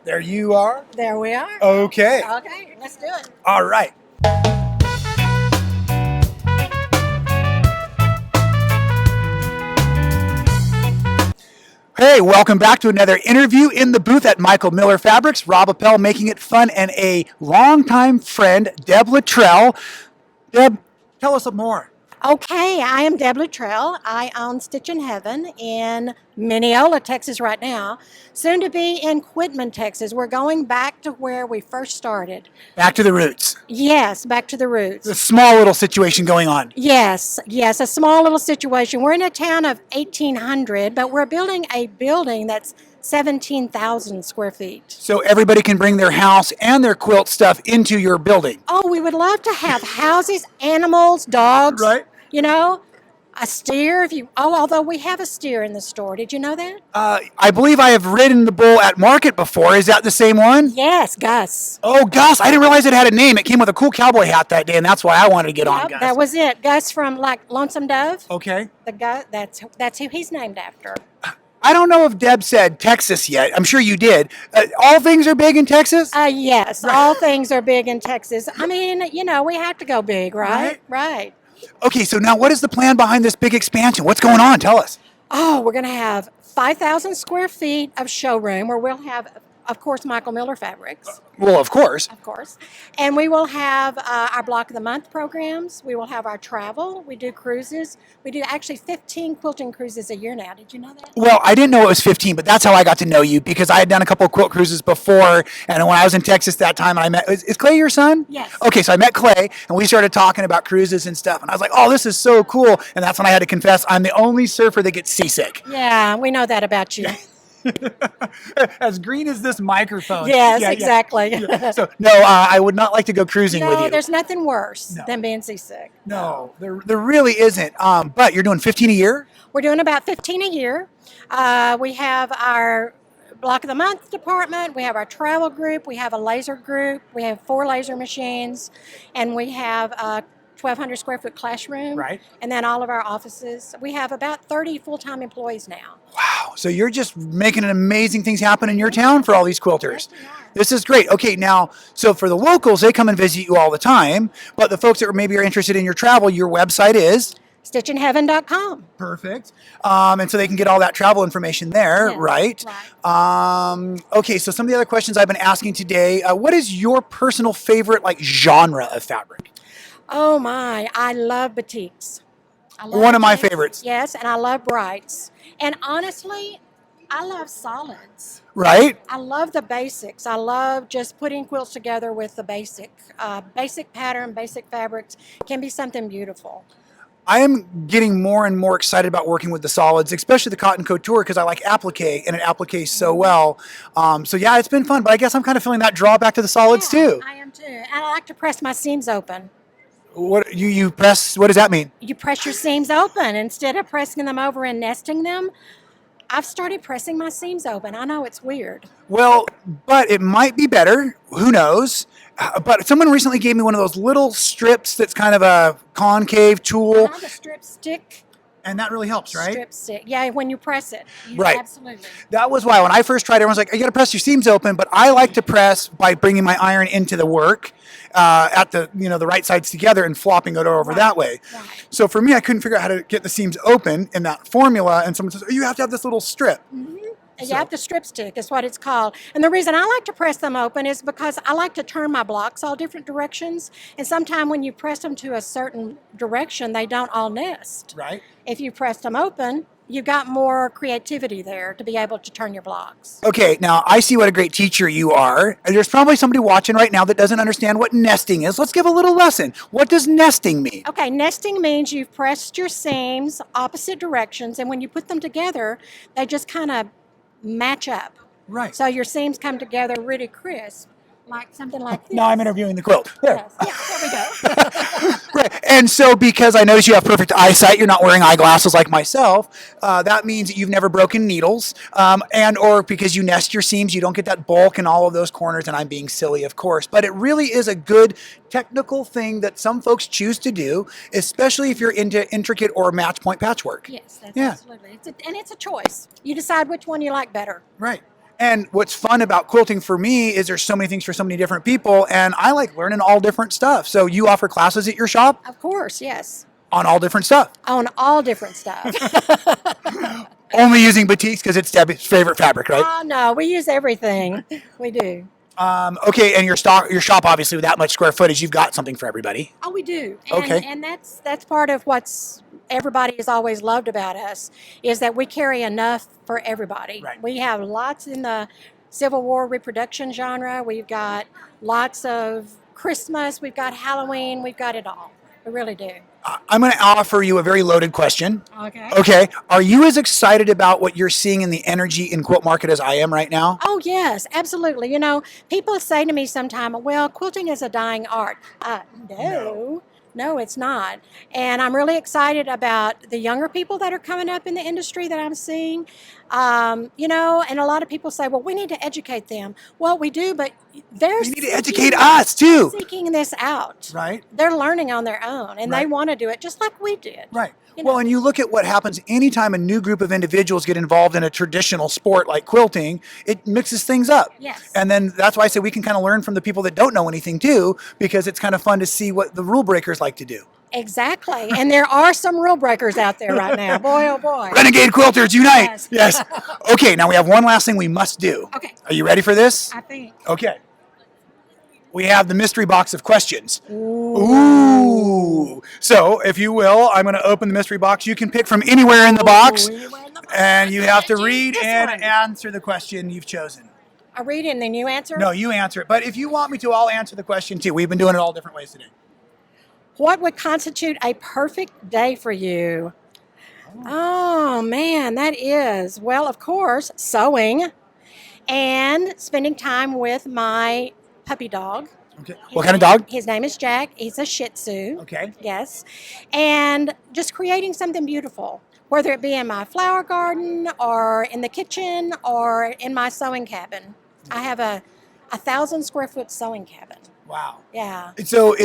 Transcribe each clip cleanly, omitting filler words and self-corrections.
There you are. There we are. Okay. Okay, let's do it. All right. Hey, welcome back to another interview in the booth at Michael Miller Fabrics. Rob Appel making it fun, and a longtime friend, Deb Luttrell. Deb, tell us some more. Okay, I am Debby Luttrell. I own Stitch in Heaven in Mineola, Texas right now. Soon to be in Quitman, Texas. We're going back to where we first started. Back to the roots. Yes, back to the roots. The small little situation going on. Yes, a small little situation. We're in a town of 1,800, but we're building a building that's 17,000 square feet. So everybody can bring their house and their quilt stuff into your building. Oh, we would love to have houses, animals, dogs. Right. You know, a steer. Although we have a steer in the store. Did you know that? I believe I have ridden the bull at market before. Is that the same one? Yes, Gus. Oh, Gus. I didn't realize it had a name. It came with a cool cowboy hat that day, and that's why I wanted to get on Gus. That was it. Gus from Lonesome Dove. Okay. The Gus. That's who he's named after. I don't know if Deb said Texas yet. I'm sure you did. All things are big in Texas? Yes, all things are big in Texas. I mean, we have to go big, right? Right. Okay, so now what is the plan behind this big expansion? What's going on? Tell us. Oh, we're going to have 5,000 square feet of showroom where we'll have, of course, Michael Miller Fabrics. Well, of course. Of course. And we will have our Block of the Month programs. We will have our travel. We do cruises. We do actually 15 quilting cruises a year now. Did you know that? Well, I didn't know it was 15, but that's how I got to know you, because I had done a couple of quilt cruises before, and when I was in Texas that time, I met, is Clay your son? Yes. Okay, so I met Clay, and we started talking about cruises and stuff, and I was like, oh, this is so cool, and that's when I had to confess, I'm the only surfer that gets seasick. Yeah, we know that about you. As green as this microphone. Yes, exactly. Yeah. So, no, I would not like to go cruising with you. No, there's nothing worse than being seasick. No, there really isn't. But you're doing 15 a year? We're doing about 15 a year. We have our Block of the Month department. We have our travel group. We have a laser group. We have 4 laser machines. And we have a 1,200 square foot classroom. Right. And then all of our offices. We have about 30 full-time employees now. Wow. So you're just making amazing things happen in your town for all these quilters. Yes, we are. This is great. Okay, now, so for the locals, they come and visit you all the time. But the folks that maybe are interested in your travel, your website is? StitchinHeaven.com. Perfect. And so they can get all that travel information there, Yes, right? Okay, so some of the other questions I've been asking today, what is your personal favorite genre of fabric? Oh my, I love batiks. One of my favorites. Yes, and I love brights. And honestly, I love solids. Right? I love the basics. I love just putting quilts together with the basic pattern, basic fabrics. Can be something beautiful. I am getting more and more excited about working with the solids, especially the cotton couture, because I like applique, and it appliques so well. So yeah, it's been fun, but I guess I'm kind of feeling that drawback to the solids too. I am too. And I like to press my seams open. What you press? What does that mean? You press your seams open instead of pressing them over and nesting them. I've started pressing my seams open. I know it's weird. Well, but it might be better. Who knows? But someone recently gave me one of those little strips that's kind of a concave tool. The strip stick. And that really helps, right? Strip stick. Yeah, when you press it. Right. Absolutely. That was why when I first tried, everyone's like, you got to press your seams open. But I like to press by bringing my iron into the work at the the right sides together and flopping it over that way. Right. So for me, I couldn't figure out how to get the seams open in that formula. And someone says, oh, you have to have this little strip. Mm-hmm. Yeah, the strip stick is what it's called. And the reason I like to press them open is because I like to turn my blocks all different directions. And sometimes when you press them to a certain direction, they don't all nest. Right. If you press them open, you got more creativity there to be able to turn your blocks. Okay, now I see what a great teacher you are. And there's probably somebody watching right now that doesn't understand what nesting is. Let's give a little lesson. What does nesting mean? Okay, nesting means you've pressed your seams opposite directions, and when you put them together, they just kind of match up. Right. So your seams come together really crisp, like something like this. Now I'm interviewing the quilt. There. Yes. Yeah, there we go. Right. And so because I notice you have perfect eyesight, you're not wearing eyeglasses like myself, that means that you've never broken needles, or because you nest your seams, you don't get that bulk in all of those corners, and I'm being silly, of course. But it really is a good technical thing that some folks choose to do, especially if you're into intricate or match point patchwork. Yes, that's absolutely. It's a choice. You decide which one you like better. Right. And what's fun about quilting for me is there's so many things for so many different people, and I like learning all different stuff. So you offer classes at your shop Of course, yes. on all different stuff. On all different stuff. Only using batiks because it's Debbie's favorite fabric, right? Oh, no, we use everything. We do. Okay, and your shop, obviously, with that much square footage, you've got something for everybody. Oh, we do. And, Okay. And that's part of what's everybody has always loved about us is that we carry enough for everybody. Right. We have lots in the Civil War reproduction genre. We've got lots of Christmas. We've got Halloween. We've got it all. We really do. I'm going to offer you a very loaded question. Okay. Okay, are you as excited about what you're seeing in the energy in Quilt Market as I am right now? Oh, yes, absolutely. You know, people say to me sometime, well, quilting is a dying art. No, it's not. And I'm really excited about the younger people that are coming up in the industry that I'm seeing. You know, and a lot of people say, well, we need to educate them. Well, we do, but they're You need to educate us too. seeking this out. Right. They're learning on their own, and they Right. want to do it just like we did. Right. You Well, know. and you look at what happens anytime a new group of individuals get involved in a traditional sport like quilting, it mixes things up. Yes. And then that's why I say we can kind of learn from the people that don't know anything too, because it's kind of fun to see what the rule breakers like to do. Exactly. And there are some rule breakers out there right now. Boy, oh boy. Renegade Quilters, unite! Yes. Yes. Okay, now we have one last thing we must do. Okay. Are you ready for this? I think. Okay. We have the mystery box of questions. Ooh. So, if you will, I'm going to open the mystery box. You can pick from anywhere in the box, and you have to read and answer the question you've chosen. I read and then you answer? No, you answer it. But if you want me to, I'll answer the question too. We've been doing it all different ways today. What would constitute a perfect day for you? Oh, man, that is, well, of course, sewing and spending time with my puppy dog. Okay. What kind of dog? His name is Jack. He's a Shih Tzu. Okay. Yes. And just creating something beautiful, whether it be in my flower garden or in the kitchen or in my sewing cabin. I have a 1,000 square foot sewing cabin. Wow. Yeah. So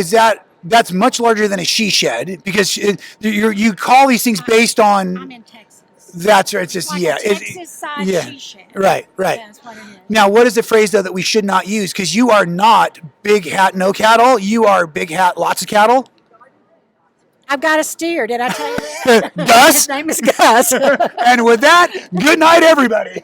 that's much larger than a she shed because you call these things based I'm on. in Texas. That's right. It's just Like yeah. a Texas side yeah. she shed. Right. Right. That's what it is. Now, what is the phrase though that we should not use? Because you are not big hat, no cattle. You are big hat, lots of cattle. I've got a steer. Did I tell you that? Gus. His name is Gus. And with that, good night, everybody.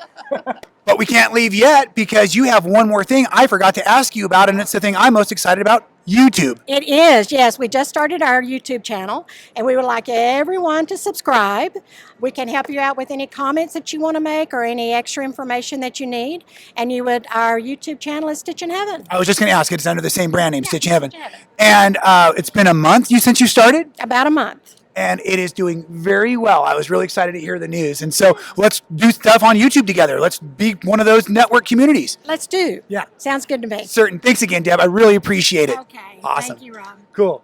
But we can't leave yet because you have one more thing I forgot to ask you about, and it's the thing I'm most excited about: YouTube. It is, yes. We just started our YouTube channel, and we would like everyone to subscribe. We can help you out with any comments that you want to make or any extra information that you need. And our YouTube channel is Stitch in Heaven. I was just going to ask. It's under the same brand name, Yeah, Stitch in Heaven. Stitch in Heaven. And it's been a month since you started, About a month. and it is doing very well. I was really excited to hear the news. And so let's do stuff on YouTube together. Let's be one of those network communities. Let's do. Yeah. Sounds good to me. Certain. Thanks again, Deb. I really appreciate it. Okay. Awesome. Thank you, Rob. Cool.